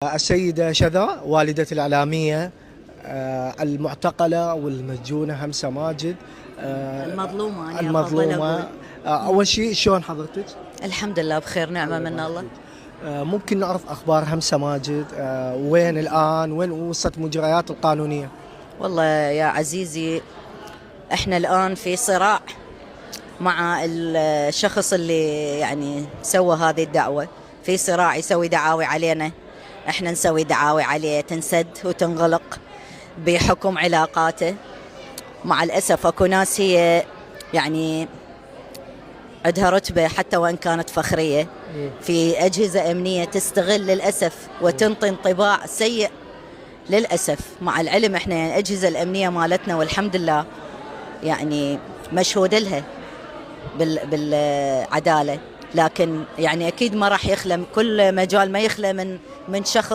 السيدة شذا والدة الإعلامية المعتقلة والمسجونة همسة ماجد المظلومة أنا المظلومة. أول شيء شلون حضرتك؟ الحمد لله بخير، نعمة من الله. ممكن نعرف أخبار همسة ماجد؟ وين الآن؟ وين وصلت مجريات القانونية؟ والله يا عزيزي احنا الآن في صراع مع الشخص اللي يعني سوى هذه الدعوة، في صراع يسوي دعاوي علينا، احنا نسوي دعاوي عليه تنسد وتنغلق بحكم علاقاته. مع الأسف اكو ناس هي يعني عندها رتبة حتى وإن كانت فخرية في أجهزة أمنية تستغل للأسف وتنطي انطباع سيء للأسف. مع العلم احنا يعني الأجهزة الأمنية مالتنا والحمد لله يعني مشهود لها بالعدالة، لكن يعني أكيد ما راح يخلى كل مجال، ما يخلى من شخص